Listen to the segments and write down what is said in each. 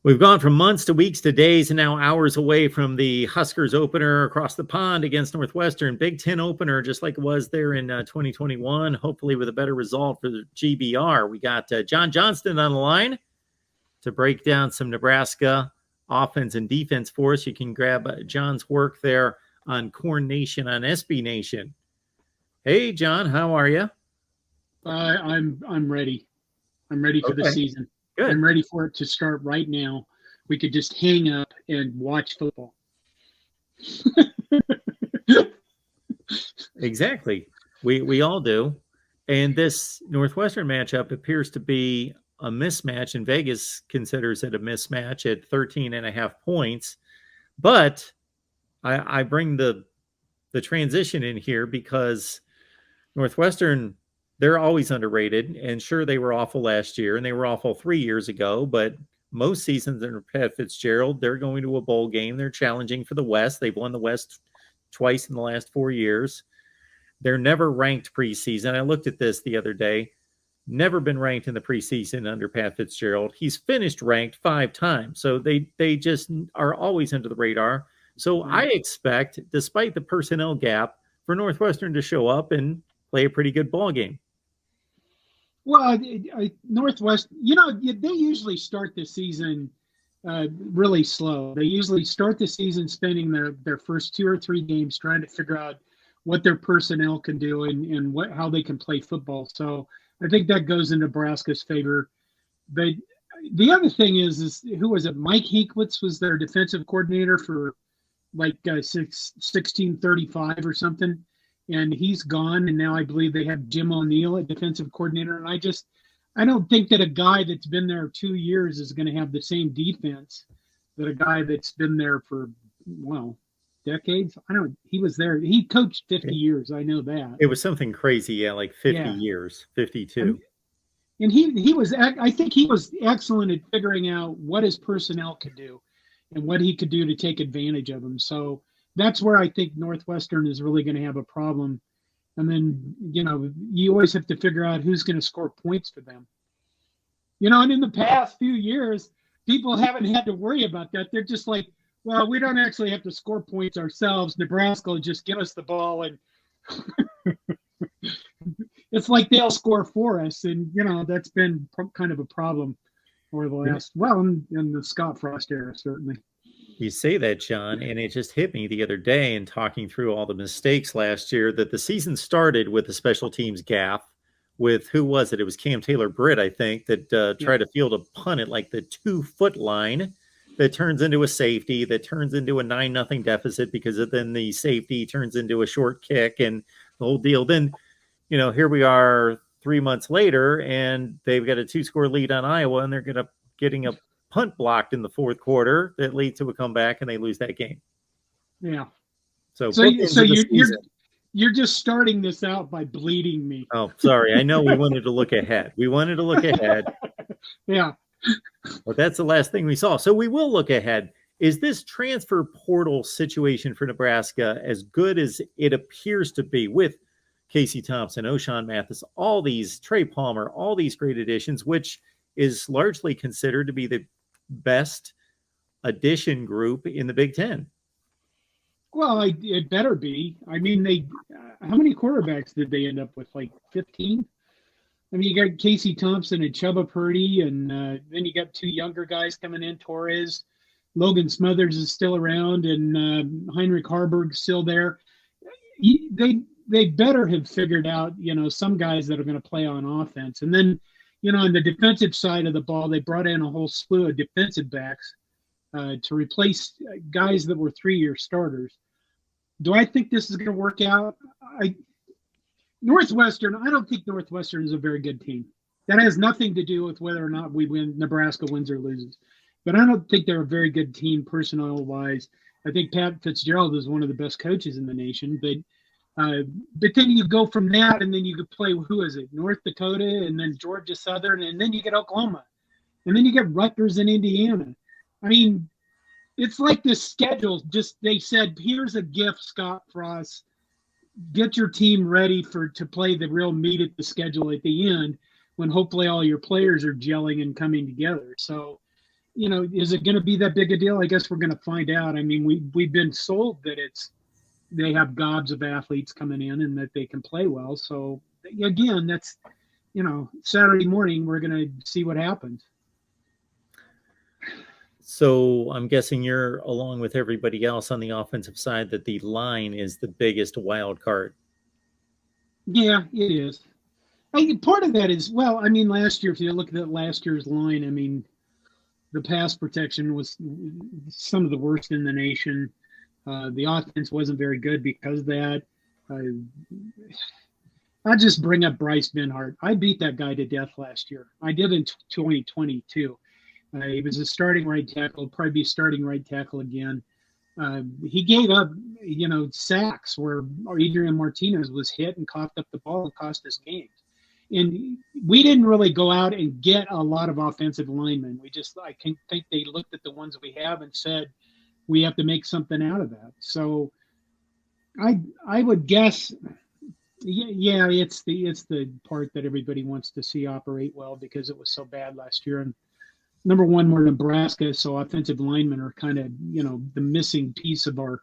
We've gone from months to weeks to days and now hours away from the Huskers opener across the pond against Northwestern. Big Ten opener, just like it was there in 2021, hopefully with a better result for the GBR. We got John Johnston on the line to break down some Nebraska offense and defense for us. You can grab John's work there on Corn Nation on SB Nation. Hey, John, how are you? I'm ready. I'm ready for the season. Good. I'm ready for it to start right now. We could just hang up and watch football. Exactly. We all do. And this Northwestern matchup appears to be a mismatch, and Vegas considers it a mismatch at 13.5 points. But I bring the transition in here because Northwestern, they're always underrated, and sure, they were awful last year, and they were awful 3 years ago, but most seasons under Pat Fitzgerald, they're going to a bowl game. They're challenging for the West. They've won the West twice in the last 4 years. They're never ranked preseason. I looked at this the other day. Never been ranked in the preseason under Pat Fitzgerald. He's finished ranked 5 times, so they just are always under the radar. So I expect, despite the personnel gap, for Northwestern to show up and play a pretty good ball game. Well, Northwest, they usually start the season really slow. They usually start the season spending their first 2 or 3 games trying to figure out what their personnel can do and how they can play football. So I think that goes in Nebraska's favor. But the other thing is who was it? Mike Hinkwitz was their defensive coordinator for like 1635 or something. And he's gone, and now I believe they have Jim O'Neill, a defensive coordinator. And I don't think that a guy that's been there 2 years is going to have the same defense that a guy that's been there for, decades. He was there. He coached 50 years. I know that. It was something crazy, like 50 years, 52. And I think he was excellent at figuring out what his personnel could do and what he could do to take advantage of them. So that's where I think Northwestern is really going to have a problem. And then, you always have to figure out who's going to score points for them. And in the past few years, people haven't had to worry about that. They're just like, well, we don't actually have to score points ourselves. Nebraska will just give us the ball. And it's like they'll score for us. And, that's been kind of a problem over the last, in the Scott Frost era, certainly. You say that, John, and it just hit me the other day in talking through all the mistakes last year that the season started with the special teams gaffe with, who was it? It was Cam Taylor-Britt, I think, that tried to field a punt at like the 2-foot line that turns into a safety, that turns into a 9-0 deficit because then the safety turns into a short kick and the whole deal. Then, here we are 3 months later, and they've got a 2-score lead on Iowa, and they're getting a punt blocked in the fourth quarter that leads to a comeback, and they lose that game. Yeah. So you're just starting this out by bleeding me. Oh, sorry. I know we wanted to look ahead. Yeah. But that's the last thing we saw. So we will look ahead. Is this transfer portal situation for Nebraska as good as it appears to be with Casey Thompson, O'Shawn Mathis, all these, Trey Palmer, all these great additions, which is largely considered to be the best addition group in the Big Ten? Well, it better be. I mean, how many quarterbacks did they end up with? Like 15? I mean, you got Casey Thompson and Chubba Purdy, and then you got 2 younger guys coming in, Torres. Logan Smothers is still around, and Heinrich Harburg's still there. They better have figured out, some guys that are going to play on offense. And then, on the defensive side of the ball, they brought in a whole slew of defensive backs to replace guys that were 3-year starters. Do I think this is going to work out? I don't think Northwestern is a very good team. That has nothing to do with whether or not Nebraska wins or loses. But I don't think they're a very good team personnel-wise. I think Pat Fitzgerald is one of the best coaches in the nation. But then you go from that, and then you could play, who is it, North Dakota, and then Georgia Southern, and then you get Oklahoma. And then you get Rutgers and Indiana. I mean, it's like this schedule. They said, here's a gift, Scott Frost. Get your team ready to play the real meat of the schedule at the end, when hopefully all your players are gelling and coming together. So, is it going to be that big a deal? I guess we're going to find out. I mean, we've been sold that they have gobs of athletes coming in and that they can play well. So again, that's, Saturday morning, we're going to see what happens. So I'm guessing you're along with everybody else on the offensive side that the line is the biggest wild card. Yeah, it is. Part of that is, well, I mean, last year, if you look at last year's line, I mean, the pass protection was some of the worst in the nation. The offense wasn't very good because of that. I'll just bring up Bryce Benhart. I beat that guy to death last year. I did in 2022. He was a starting right tackle, probably be starting right tackle again. He gave up, sacks where Adrian Martinez was hit and coughed up the ball and cost us games. And we didn't really go out and get a lot of offensive linemen. I think they looked at the ones we have and said, we have to make something out of that. So I would guess, yeah, it's the part that everybody wants to see operate well because it was so bad last year. And number one, we're Nebraska, so offensive linemen are kind of, the missing piece of our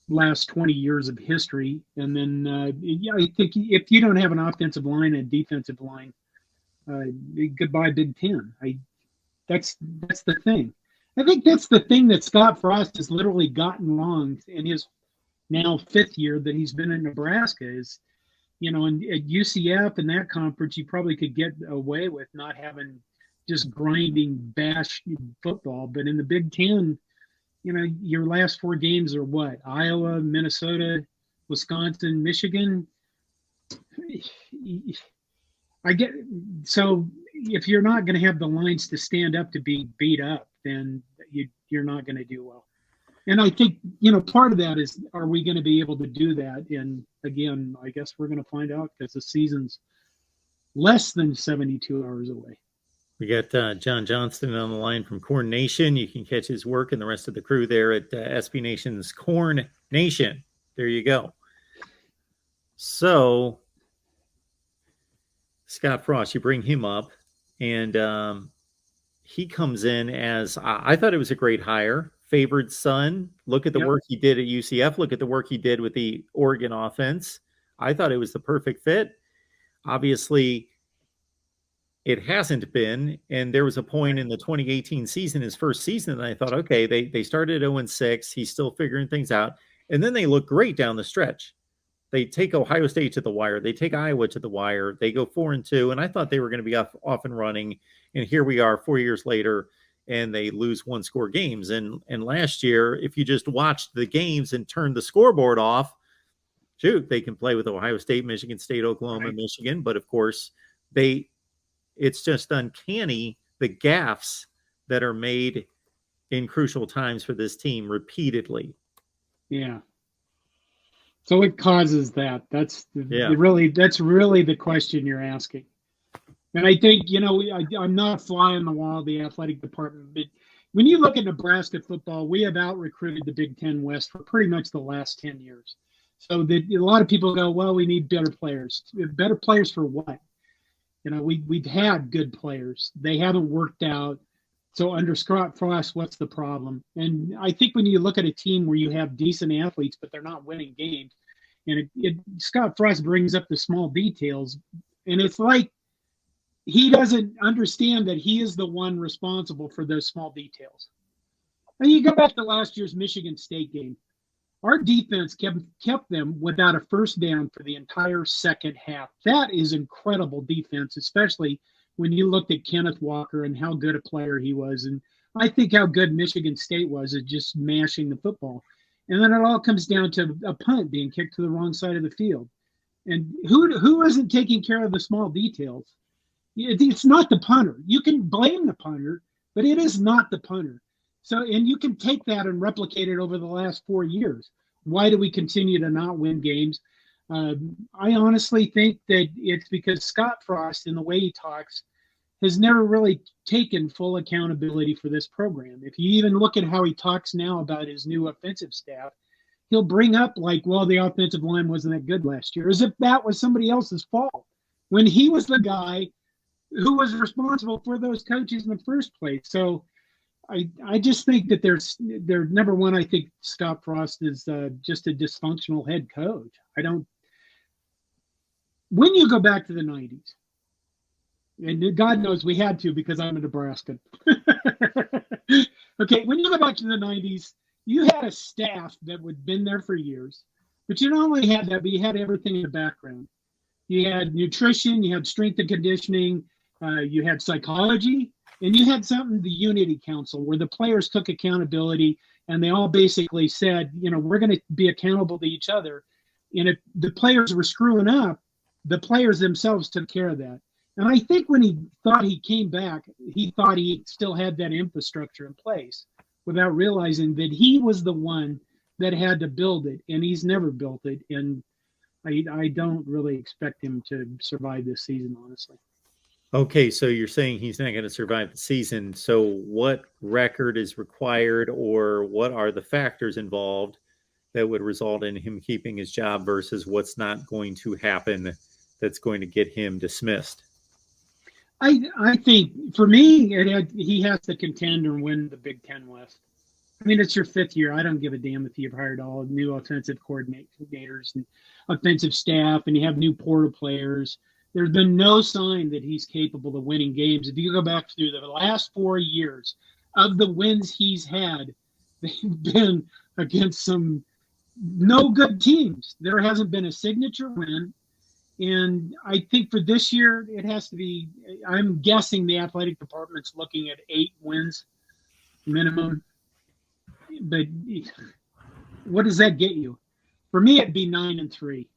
last 20 years of history. And then, I think if you don't have an offensive line and defensive line, goodbye Big Ten. That's the thing. I think that's the thing that Scott Frost has literally gotten wrong in his now 5th year that he's been in Nebraska is, and at UCF and that conference, you probably could get away with not having just grinding bash football. But in the Big Ten, your last 4 games are what? Iowa, Minnesota, Wisconsin, Michigan. So if you're not going to have the lines to stand up to be beat up, then you're not going to do well. And I think, part of that is, are we going to be able to do that? And again, I guess we're going to find out because the season's less than 72 hours away. We got John Johnston on the line from Corn Nation. You can catch his work and the rest of the crew there at SB Nation's Corn Nation. There you go. So, Scott Frost, you bring him up, and he comes in as, I thought it was a great hire. Favored son. Look at the work he did at UCF. Look at the work he did with the Oregon offense. I thought it was the perfect fit. Obviously, it hasn't been, and there was a point in the 2018 season, his first season, and I thought, okay, they started 0-6. He's still figuring things out, and then they look great down the stretch. They take Ohio State to the wire. They take Iowa to the wire. They go 4-2, and I thought they were going to be off and running, and here we are 4 years later, and they lose 1-score games. And last year, if you just watched the games and turned the scoreboard off, shoot, they can play with Ohio State, Michigan State, Oklahoma, right, Michigan, but of course, it's just uncanny, the gaffes that are made in crucial times for this team repeatedly. Yeah. So it causes that. That's really the question you're asking. And I think, I'm not fly on the wall of the athletic department, but when you look at Nebraska football, we have out-recruited the Big Ten West for pretty much the last 10 years. So a lot of people go, well, we need better players. Better players for what? We've had good players. They haven't worked out. So under Scott Frost, what's the problem? And I think when you look at a team where you have decent athletes, but they're not winning games, and Scott Frost brings up the small details, and it's like he doesn't understand that he is the one responsible for those small details. And you go back to last year's Michigan State game. Our defense kept them without a first down for the entire second half. That is incredible defense, especially when you looked at Kenneth Walker and how good a player he was. And I think how good Michigan State was at just mashing the football. And then it all comes down to a punt being kicked to the wrong side of the field. And who isn't taking care of the small details? It's not the punter. You can blame the punter, but it is not the punter. So, and you can take that and replicate it over the last 4 years. Why do we continue to not win games? I honestly think that it's because Scott Frost, in the way he talks, has never really taken full accountability for this program. If you even look at how he talks now about his new offensive staff, he'll bring up like, well, the offensive line wasn't that good last year, as if that was somebody else's fault, when he was the guy who was responsible for those coaches in the first place. So I just think that they're number one. I think Scott Frost is just a dysfunctional head coach. I don't. When you go back to the '90s, and God knows we had to because I'm a Nebraskan. Okay, when you go back to the '90s, you had a staff that had been there for years, but you not only had that, but you had everything in the background. You had nutrition, you had strength and conditioning, you had psychology, and you had something, the Unity Council, where the players took accountability and they all basically said, we're going to be accountable to each other. And if the players were screwing up, the players themselves took care of that. And I think when he thought he came back, he thought he still had that infrastructure in place without realizing that he was the one that had to build it, and he's never built it. And I don't really expect him to survive this season, honestly. Okay, so you're saying he's not going to survive the season. So what record is required, or what are the factors involved that would result in him keeping his job versus what's not going to happen that's going to get him dismissed? I think, for me, he has to contend and win the Big Ten West. I mean, it's your fifth year. I don't give a damn if you've hired all new offensive coordinators and offensive staff, and you have new portal players. There's been no sign that he's capable of winning games. If you go back through the last 4 years of the wins he's had, they've been against some no good teams. There hasn't been a signature win. And I think for this year, it has to be, I'm guessing the athletic department's looking at 8 wins minimum. But what does that get you? For me, it'd be 9-3.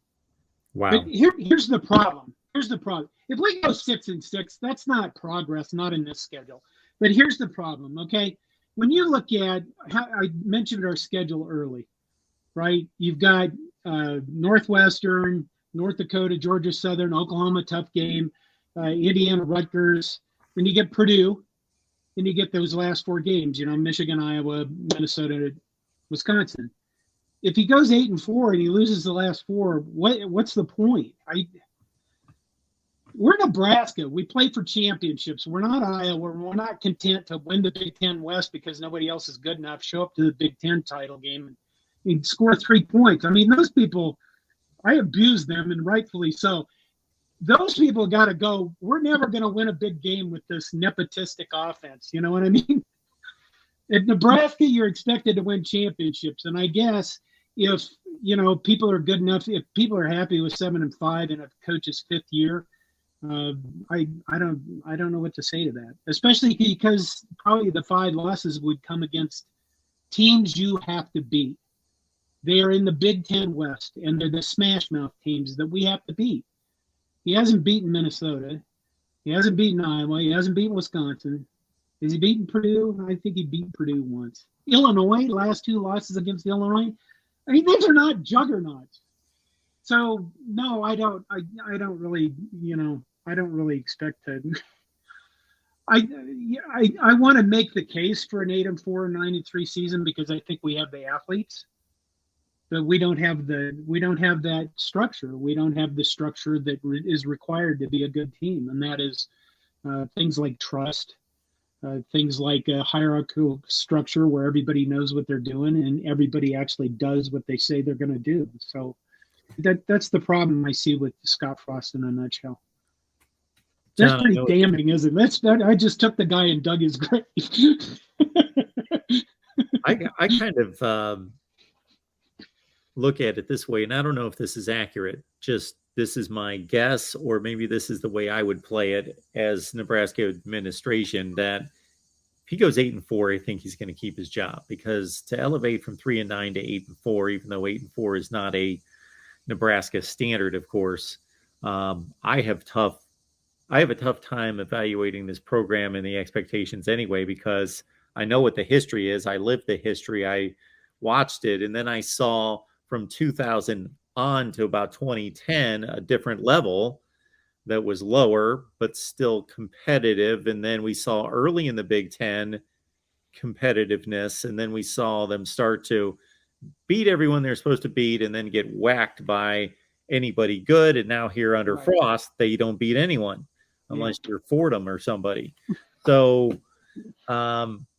Wow. But here's the problem. Here's the problem. If we go 6-6, that's not progress, not in this schedule. But here's the problem, okay? When you look at how I mentioned our schedule early, right? You've got Northwestern, North Dakota, Georgia Southern, Oklahoma, tough game, Indiana, Rutgers. Then you get Purdue, and you get those last 4 games, Michigan, Iowa, Minnesota, Wisconsin. If he goes 8-4 and he loses the last 4, what's the point? We're Nebraska. We play for championships. We're not Iowa. We're not content to win the Big Ten West because nobody else is good enough. Show up to the Big Ten title game and score 3 points. I mean, those people, I abuse them, and rightfully so. Those people got to go. We're never going to win a big game with this nepotistic offense. You know what I mean? At Nebraska, you're expected to win championships. And I guess if, people are good enough, if people are happy with 7-5 in a coach's 5th year, I don't know what to say to that, especially because probably the 5 losses would come against teams you have to beat. They are in the Big Ten West, and they're the smash mouth teams that we have to beat. He hasn't beaten Minnesota. He hasn't beaten Iowa. He hasn't beaten Wisconsin. Has he beaten Purdue? I think he beat Purdue once. Illinois, last 2 losses against Illinois. I mean, these are not juggernauts. So no, I don't really, I don't really expect to. I want to make the case for an 8-4, 9-3 season because I think we have the athletes. But we don't have that structure. We don't have the structure that is required to be a good team, and that is things like trust, things like a hierarchical structure where everybody knows what they're doing and everybody actually does what they say they're going to do. So that's the problem I see with Scott Frost in a nutshell. That's pretty damning, isn't it? I just took the guy and dug his grave. I kind of look at it this way, and I don't know if this is accurate. Just this is my guess, or maybe this is the way I would play it as Nebraska administration, that if he goes 8-4, I think he's going to keep his job, because to elevate from 3-9 to 8-4, even though 8-4 is not a Nebraska standard, of course, I have a tough time evaluating this program and the expectations anyway, because I know what the history is. I lived the history. I watched it, and then I saw from 2000 on to about 2010 a different level that was lower but still competitive. And then we saw early in the Big Ten competitiveness, and then we saw them start to beat everyone they're supposed to beat and then get whacked by anybody good. And now here under Frost, they don't beat anyone unless you're Fordham or somebody. So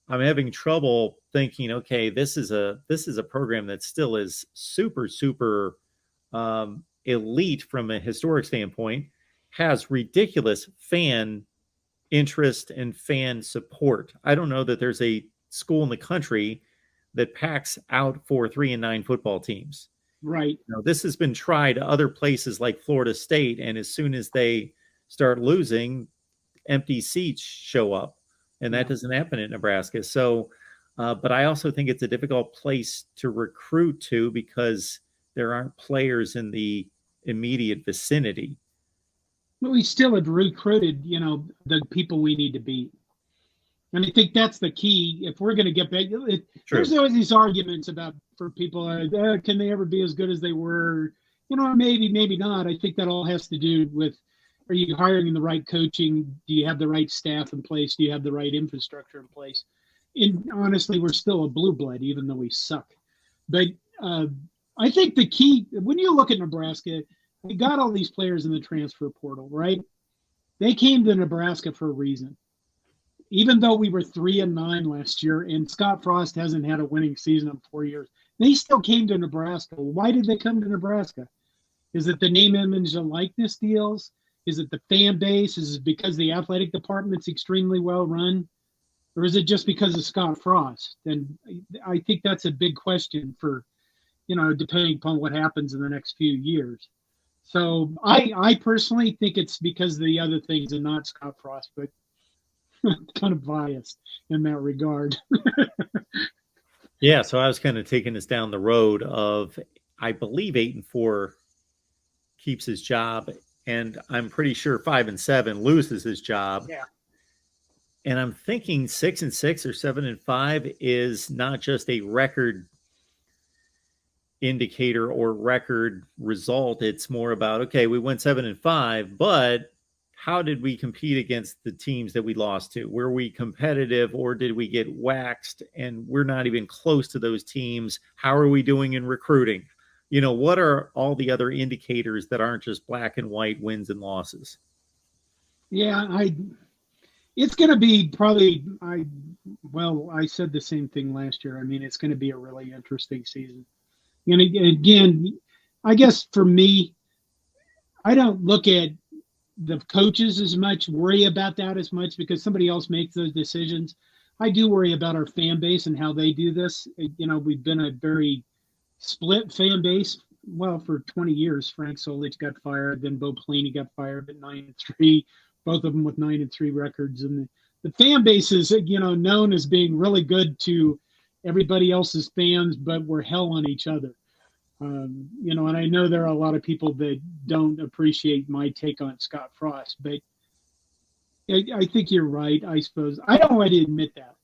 I'm having trouble thinking, okay, this is a program that still is super, super elite from a historic standpoint, has ridiculous fan interest and fan support. I don't know that there's a school in the country that packs out for 3-9 football teams. Right. You know, this has been tried other places like Florida State, and as soon as they start losing, empty seats show up, and that doesn't happen in Nebraska. So, but I also think it's a difficult place to recruit to because there aren't players in the immediate vicinity. But we still have recruited, the people we need to beat. And I think that's the key. If we're going to get back, there's always these arguments about for people, can they ever be as good as they were? Maybe, maybe not. I think that all has to do with, are you hiring the right coaching? Do you have the right staff in place? Do you have the right infrastructure in place? And honestly, we're still a blue blood, even though we suck. But I think the key, when you look at Nebraska, we got all these players in the transfer portal, right? They came to Nebraska for a reason. Even though we were 3-9 last year and Scott Frost hasn't had a winning season in 4 years, they still came to Nebraska. Why did they come to Nebraska? Is it the name, image, and likeness deals? Is it the fan base? Is it because the athletic department's extremely well run? Or is it just because of Scott Frost? And I think that's a big question for, depending upon what happens in the next few years. So I personally think it's because of the other things and not Scott Frost, but kind of biased in that regard. Yeah, so I was kind of taking us down the road of, I believe 8-4 keeps his job, and I'm pretty sure 5-7 loses his job. Yeah. And I'm thinking 6-6 or 7-5 is not just a record indicator or record result. It's more about, okay, we went 7-5, but how did we compete against the teams that we lost to? Were we competitive, or did we get waxed and we're not even close to those teams? How are we doing in recruiting? What are all the other indicators that aren't just black and white wins and losses? Yeah, it's going to be probably, I said the same thing last year. I mean, it's going to be a really interesting season. And again, I guess for me, I don't look at the coaches as much, worry about that as much, because somebody else makes those decisions. I do worry about our fan base and how they do this. We've been a very split fan base. Well, for 20 years, Frank Solich got fired, then Bo Pelini got fired at 9-3, both of them with 9-3 records. And the fan base is, known as being really good to everybody else's fans, but we're hell on each other. And I know there are a lot of people that don't appreciate my take on Scott Frost, but I think you're right. I suppose I don't want to admit that.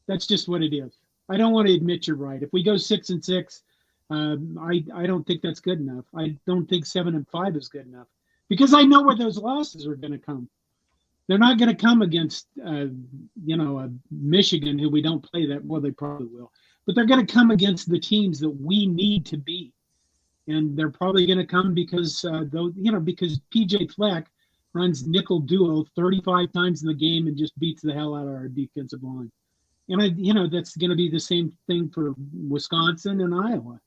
That's just what it is. I don't want to admit you're right. If we go 6-6, I don't think that's good enough. I don't think 7-5 is good enough, because I know where those losses are going to come. They're not going to come against, a Michigan, who we don't play that well. They probably will, but they're going to come against the teams that we need to beat, and they're probably going to come because, because PJ Fleck runs nickel duo 35 times in the game and just beats the hell out of our defensive line. And that's going to be the same thing for Wisconsin and Iowa.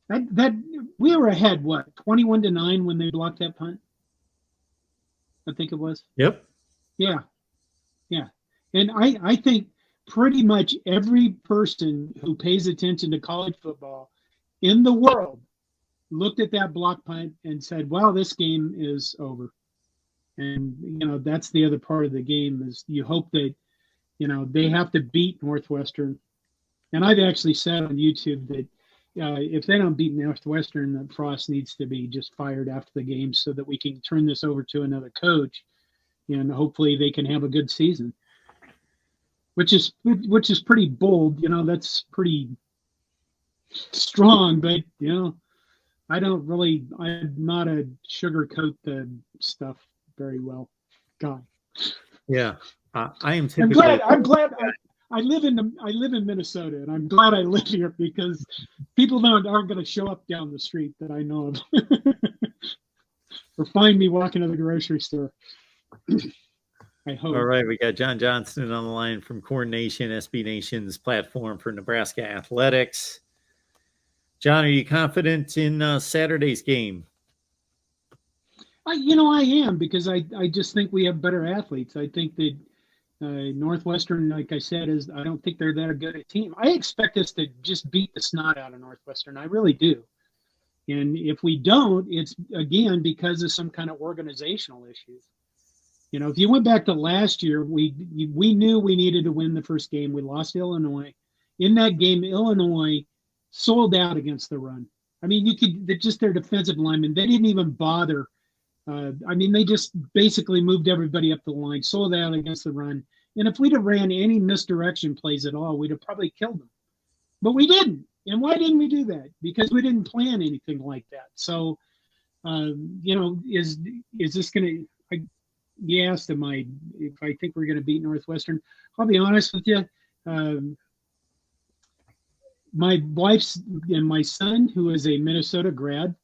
That we were ahead, 21-9 when they blocked that punt? I think it was. Yep. Yeah. And I think pretty much every person who pays attention to college football in the world looked at that block punt and said, well, this game is over. And, that's the other part of the game, is you hope that, they have to beat Northwestern. And I've actually said on YouTube that if they don't beat Northwestern, that Frost needs to be just fired after the game so that we can turn this over to another coach, and hopefully they can have a good season. Which is pretty bold, that's pretty strong, but I'm not a sugarcoat the stuff very well guy. Yeah, I am typically. I'm glad. I live in Minnesota, and I'm glad I live here, because people aren't going to show up down the street that I know of, or find me walking to the grocery store. I All hope. right, we got John Johnston on the line from Corn Nation, SB Nation's platform for Nebraska athletics. John, are you confident in Saturday's game? I am because I just think we have better athletes. I think that Northwestern, like I said, is I don't think they're that good a team. I expect us to just beat the snot out of Northwestern. I really do. And if we don't, it's again because of some kind of organizational issues. If you went back to last year, we knew we needed to win the first game. We lost to Illinois. In that game, Illinois sold out against the run. I mean, you could just their defensive linemen. They didn't even bother. They just basically moved everybody up the line, sold out against the run. And if we'd have ran any misdirection plays at all, we'd have probably killed them. But we didn't. And why didn't we do that? Because we didn't plan anything like that. So, is this going to? You asked if I think we're going to beat Northwestern. I'll be honest with you. My wife's and my son, who is a Minnesota grad,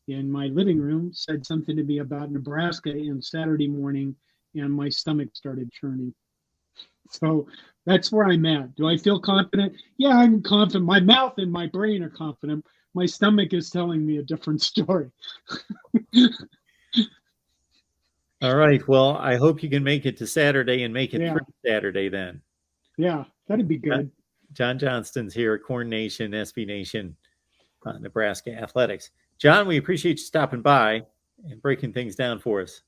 in my living room said something to me about Nebraska on Saturday morning, and my stomach started churning. So that's where I'm at. Do I feel confident? Yeah, I'm confident. My mouth and my brain are confident. My stomach is telling me a different story. All right. Well, I hope you can make it to Saturday and make it Yeah. through Saturday then. Yeah, that'd be good. John Johnston's here at Corn Nation, SB Nation, Nebraska athletics. John, we appreciate you stopping by and breaking things down for us.